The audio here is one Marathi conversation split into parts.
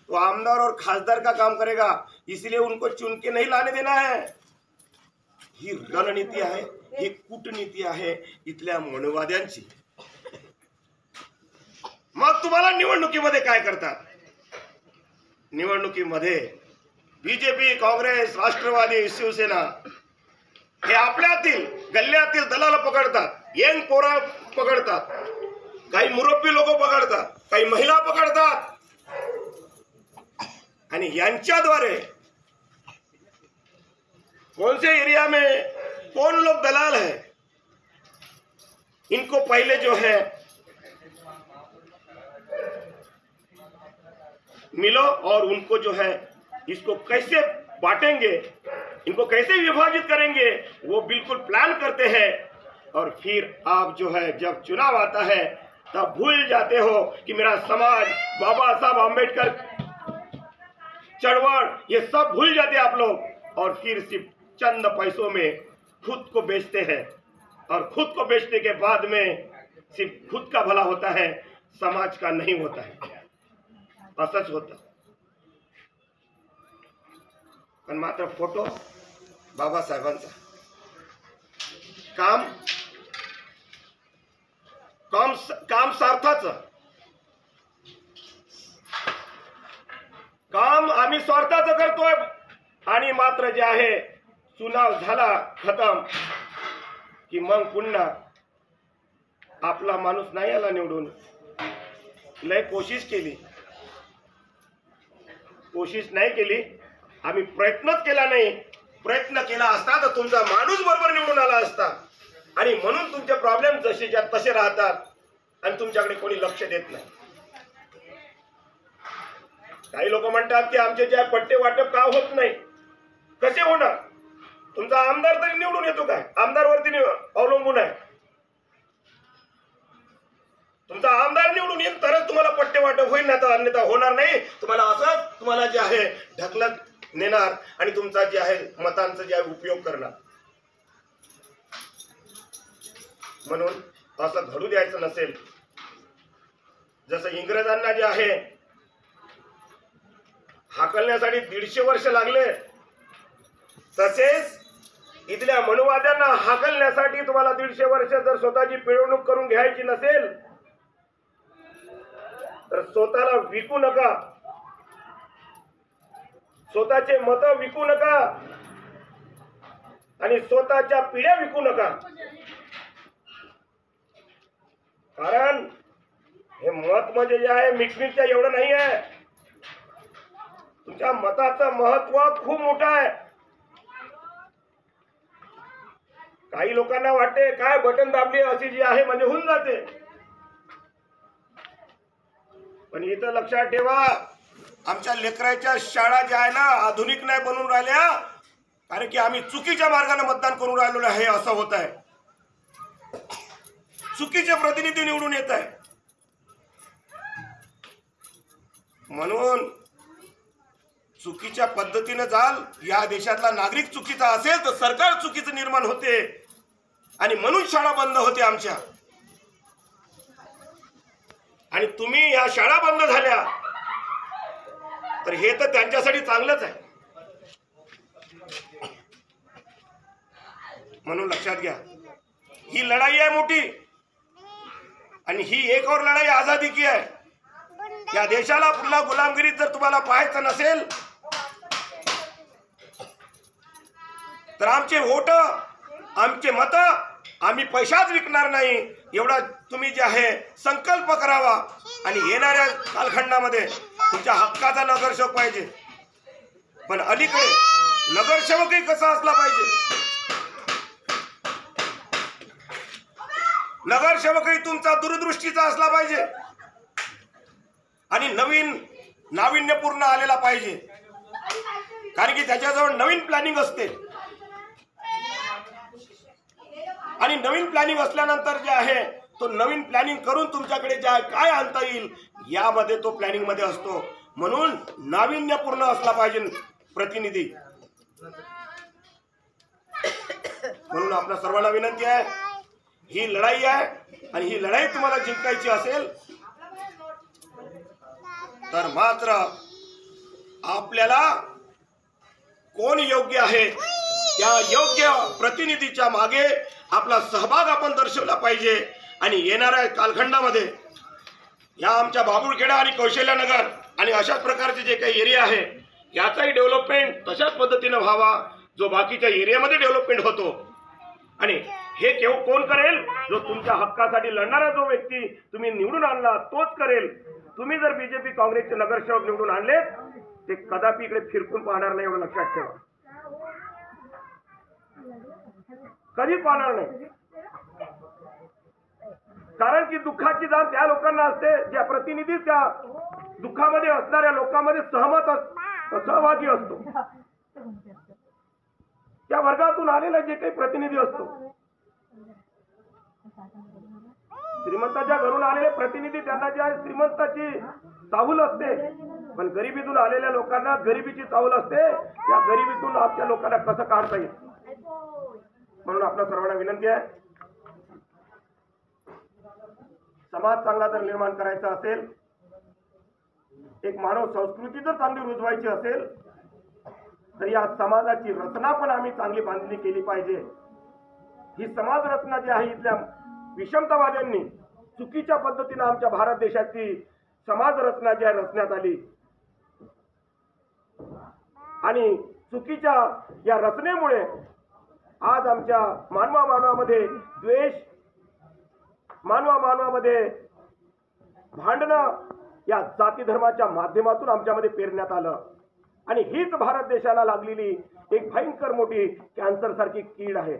तो आमदार और खासदार का काम करेगा, इसलिए उनको चुन के नहीं लाने देना है। ही रणनीती आहे, ही कूटनीती आहे इथल्या मनवाद्यांची। मग तुम्हाला निवडणुकीमध्ये काय करतात? निवडणुकीमध्ये बीजेपी, काँग्रेस, राष्ट्रवादी, शिवसेना हे आपल्यातील गल्ल्यातील दलाल पकडतात, यंग पोरा पकडतात, काही मुरब्बी लोक पकडतात, काही महिला पकडतात आणि यांच्याद्वारे कौन से एरिया में कौन लोग दलाल है, इनको पहले जो है मिलो और उनको जो है इसको कैसे बांटेंगे, इनको कैसे विभाजित करेंगे, वो बिल्कुल प्लान करते हैं। और फिर आप जो है जब चुनाव आता है तब भूल जाते हो कि मेरा समाज, बाबा साहब आम्बेडकर चळवळ, ये सब भूल जाते आप लोग और फिर सिर्फ चंद पैसों में खुद को बेचते हैं। और खुद को बेचने के बाद में सिर्फ खुद का भला होता है, समाज का नहीं होता है, असंच होतं। पण मात्र फोटो बाबासाहेबांचा काम काम काम स्वार्थाचं काम आम्ही स्वार्थाचं करतोय आणि मात्र जे आहे चुनाव झाला खतम की मग पुन्हा आपला माणूस नाही आला निवडून। लय कोशिश नाही केली, आम्ही प्रयत्नच केला नाही। प्रयत्न केला असता तर तुमचा माणूस बरोबर निवडून आला असता आणि म्हणून तुमचे प्रॉब्लेम जसेच्या तसे राहतात आणि तुमच्याकडे कोणी लक्ष देत नाही। काही लोक म्हणतात की आमचे जे पट्टे वाटप का होत नाही, कसे होणार? तुमचा आमदार तरी निवडून येतो काय? आमदारवरती अवलंबून आहे। तुमचा आमदार निवडून येईल तरच तुम्हाला पट्टे वाटप होईल, नाही तर अन्यथा होणार नाही। तुम्हाला जे आहे ढकलत नेणार आणि तुमचा जे आहे मतांचा जे आहे उपयोग करणार। म्हणून असं घडू द्यायचं नसेल। जसं इंग्रजांना जे आहे हाकलण्यासाठी 150 वर्ष लागले, तसेच इथल्या मनुवाद्यांना हाकलण्यासाठी तुम्हाला 150 वर्ष जर स्वतःची पिळवणूक करून घ्यायची नसेल तर स्वतःला विकू नका, स्वतःचे मत विकू नका आणि स्वतःच्या पिढ्या विकू नका। कारण हे मत म्हणजे जे आहे मिटमिटच्या एवढं नाही आहे, तुमच्या मताचं महत्व खूप मोठं आहे। काही लोकांना वाटते काय बटन दाबले अशी जी आहे म्हणजे होऊन जाते, पण इथं लक्षात ठेवा आमच्या लेकराच्या शाळा ज्या आहे ना आधुनिक नाही बनवून राहिल्या, कारण की आम्ही चुकीच्या मार्गाने मतदान करून राहिलो आहे। असं होत आहे, चुकीचे प्रतिनिधी निवडून येत आहे। म्हणून चुकीच्या पद्धतीने जाल, या देशातला नागरिक चुकीचा असेल तर सरकार चुकीचं निर्माण होते आणि म्हणून शाळा बंद होते आमच्या। आणि तुम्ही या शाळा बंद झाल्या तर हे तर त्यांच्यासाठी चांगलंच आहे। म्हणून लक्षात घ्या, ही लढाई आहे मोठी आणि ही एक और लढाई आजादी की आहे। या देशाला पुन्हा गुलामगिरीत जर तुम्हाला पाहायचं नसेल तर आमचे वोट, आमचे मत आम्ही पैशात विकणार नाही, एवढा तुम्ही जे आहे संकल्प करावा आणि येणाऱ्या कालखंडामध्ये तुमच्या हक्काचा नगरसेवक पाहिजे। पण अलीकडे नगरसेवकही कसा असला पाहिजे, नगरसेवकही तुमचा दूरदृष्टीचा असला पाहिजे आणि नवीन नाविन्यपूर्ण आलेला पाहिजे, कारण की त्याच्याजवळ नवीन प्लॅनिंग असते आणि नवीन प्लॅनिंग असल्यानंतर जे आहे तो नवीन प्लॅनिंग करून तुमच्याकडे जे काय आणता येईल यामध्ये तो प्लॅनिंग मध्ये असतो। म्हणून नाविन्यपूर्ण असला पाहिजे प्रतिनिधी। म्हणून आपल्या सर्वांना विनंती आहे, ही लढाई आहे आणि ही लढाई तुम्हाला जिंकायची असेल तर मात्र आपल्याला कोण योग्य आहे त्या योग्य प्रतिनिधीच्या मागे आपला सहभाग आपण दर्शवला पाहिजे। आणि येणाऱ्या कालखंडामध्ये या आमच्या बाबुळखेडा आणि कौशल्यनगर आणि अशाच प्रकारचे जे काही एरिया आहे याचाही डेव्हलपमेंट तशाच पद्धतीने व्हावा जो बाकीच्या एरियामध्ये डेव्हलपमेंट होतो। आणि हे कोण करेल? जो तुमच्या हक्कासाठी लढणारा जो व्यक्ती तुम्ही निवडून आणला तोच करेल। तुम्ही जर बीजेपी काँग्रेसचे नगरसेवक निवडून आणले ते कदापि इकडे फिरकून पाहणार नाही, एवढं लक्षात ठेवा, कधी पाहणार नाही। कारण की दुःखाची जाण त्या लोकांना असते ज्या प्रतिनिधी त्या दुःखामध्ये असणाऱ्या लोकांमध्ये सहभागी असतो, त्या वर्गातून आलेला जे काही प्रतिनिधी असतो। श्रीमंताच्या घरून आलेले प्रतिनिधी त्यांना जे आहे श्रीमंताची चाहूल असते, पण गरिबीतून आलेल्या लोकांना गरिबीची चाहूल असते। त्या गरिबीतून आपल्या लोकांना कसं काढता येईल? म्हणून आपल्या सर्वांना विनंती आहे, समाज चांगला जर निर्माण करायचा असेल, एक मानव संस्कृती जर चांगली रुजवायची असेल तर या समाजाची रचना पण आम्ही चांगली बांधणी केली पाहिजे। ही समाज रचना जी आहे इथल्या विषमतावाद्यांनी चुकीच्या पद्धतीने आमच्या भारत देशाची समाज रचना जी आहे रचण्यात आली आणि चुकीच्या या रचनेमुळे आज आमच्या मानवामध्ये द्वेष, मानवामध्ये भांडणं या जाती धर्माच्या माध्यमातून आमच्यामध्ये पेरण्यात आलं। आणि हीच भारत देशाला लागलेली एक भयंकर मोठी कॅन्सर सारखी कीड आहे।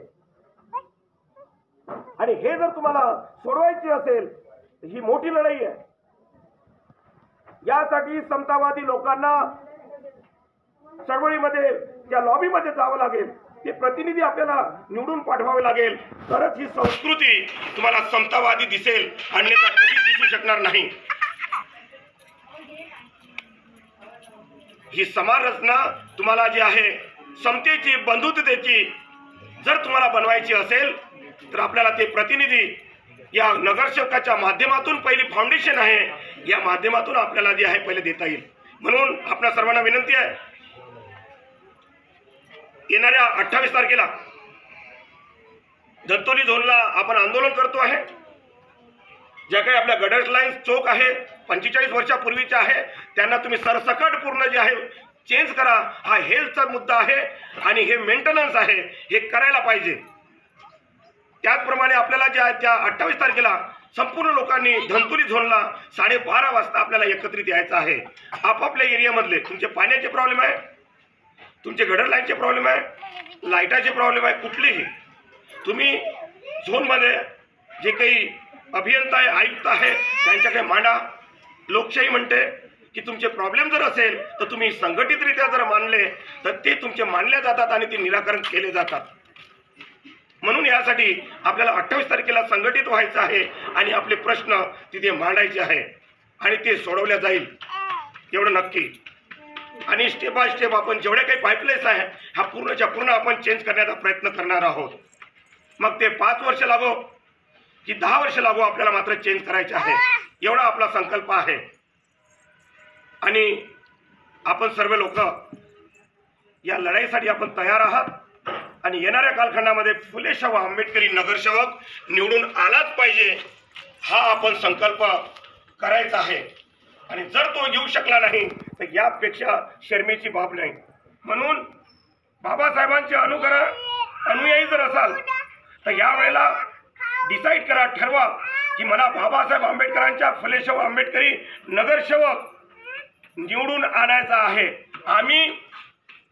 आणि हे जर तुम्हाला सोडवायची असेल तर ही मोठी लढाई आहे। यासाठी समतावादी लोकांना चळवळीमध्ये त्या लॉबीमध्ये जावं लागेल, ते प्रतिनिधी आपल्याला निवडून पाठवावे लागेल, तरच ही संस्कृती तुम्हाला समतावादी दिसेल, अन्यथा कधीच दिसू शकणार नाही। ही समाज रचना तुम्हाला जी आहे समतेची, बंधुतेची जर तुम्हाला बनवायची असेल तर आपल्याला ते प्रतिनिधी या नगरसेवकाच्या माध्यमातून पहिली फाउंडेशन आहे, या माध्यमातून आपल्याला जे आहे पहिले देता येईल। म्हणून आपल्या सर्वांना विनंती आहे, येणाऱ्या 28 तारखेला धंतोली झोनला आपण आंदोलन करतो आहे। ज्या काही आपल्या गडर लाईन्स चौक आहे 45 वर्षापूर्वीच्या आहे त्यांना तुम्ही सरसकट पूर्ण जे आहे चेंज करा। हा हेल्थचा मुद्दा आहे आणि हे मेंटेनन्स आहे, हे करायला पाहिजे। त्याचप्रमाणे आपल्याला जे आहे त्या 28 तारखेला संपूर्ण लोकांनी धंतोली झोनला 12:30 वाजता आपल्याला एकत्रित यायचं आहे। आपापल्या एरियामधले तुमचे पाण्याचे प्रॉब्लेम आहे, तुमचे गडर लाईनचे प्रॉब्लेम आहे, लाईटाचे प्रॉब्लेम आहे, कुठलेही तुम्ही झोनमध्ये जे काही अभियंता आहे, आयुक्त आहे त्यांच्याकडे मांडा। लोकशाही म्हणते की तुमचे प्रॉब्लेम जर असेल तर तुम्ही संघटितरित्या जर मानले तर ते तुमचे मानले जातात आणि ते निराकरण केले जातात। म्हणून यासाठी आपल्याला 28 तारखेला संघटित व्हायचं आहे आणि आपले प्रश्न तिथे मांडायचे आहे आणि ते सोडवल्या जाईल एवढं नक्की। आणि स्टेप बाय स्टेप आपण जेवढे काही पाईपलाईन्स आहे हा पूर्णच्या पूर्ण आपण चेंज करण्याचा प्रयत्न करणार आहोत। मग ते 5 वर्ष लागो की 10 वर्ष लागो, आपल्याला मात्र चेंज करायचे आहे, एवढा आपला संकल्प आहे। आणि आपण सर्व लोक या लढाईसाठी आपण तयार आहात आणि येणाऱ्या कालखंडामध्ये फुले शाहू आंबेडकरी नगरसेवक निवडून आलाच पाहिजे, हा आपण संकल्प करायचा आहे। आणि जर तो येऊ शकला नाही तर यापेक्षा शर्मेची बाब नाही। म्हणून बाबासाहेबांचे अनुयायी जर असाल तर यावेळेला डिसाईड करा, ठरवा की मला बाबासाहेब आंबेडकरांच्या फुले शाहू आंबेडकरी नगरसेवक निवडून आणायचा आहे। आम्ही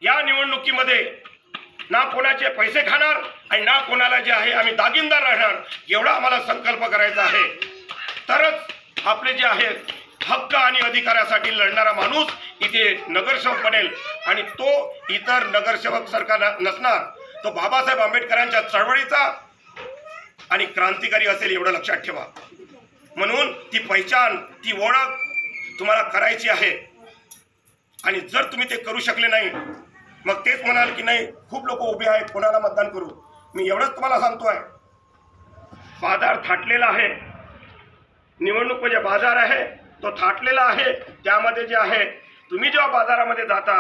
या निवडणुकीमध्ये ना कोणाचे पैसे खाणार आणि ना कोणाला जे आहे आम्ही दागिनदार राहणार, एवढा आम्हाला संकल्प करायचा आहे। तरच आपले जे आहे हक्क आणि अधिकारासाठी लढणारा माणूस इथे नगरसेवक बनेल आणि तो इतर नगरसेवक सारखा नसणार, तो बाबासाहेब आंबेडकरांच्या चळवळीचा आणि क्रांतिकारी असेल, एवढं लक्षात ठेवा। म्हणून ती पहिचान, ती ओळख तुम्हाला करायची आहे। आणि जर तुम्ही ते करू शकले नाही मग तेच म्हणाल की नाही खूप लोक उभे आहेत, कोणाला मतदान करू। मी एवढंच तुम्हाला सांगतोय, बाजार थाटलेला आहे, निवडणूक म्हणजे बाजार आहे, तो थाटलेला आहे। त्यामध्ये जे आहे तुम्ही जेव्हा बाजारामध्ये जाता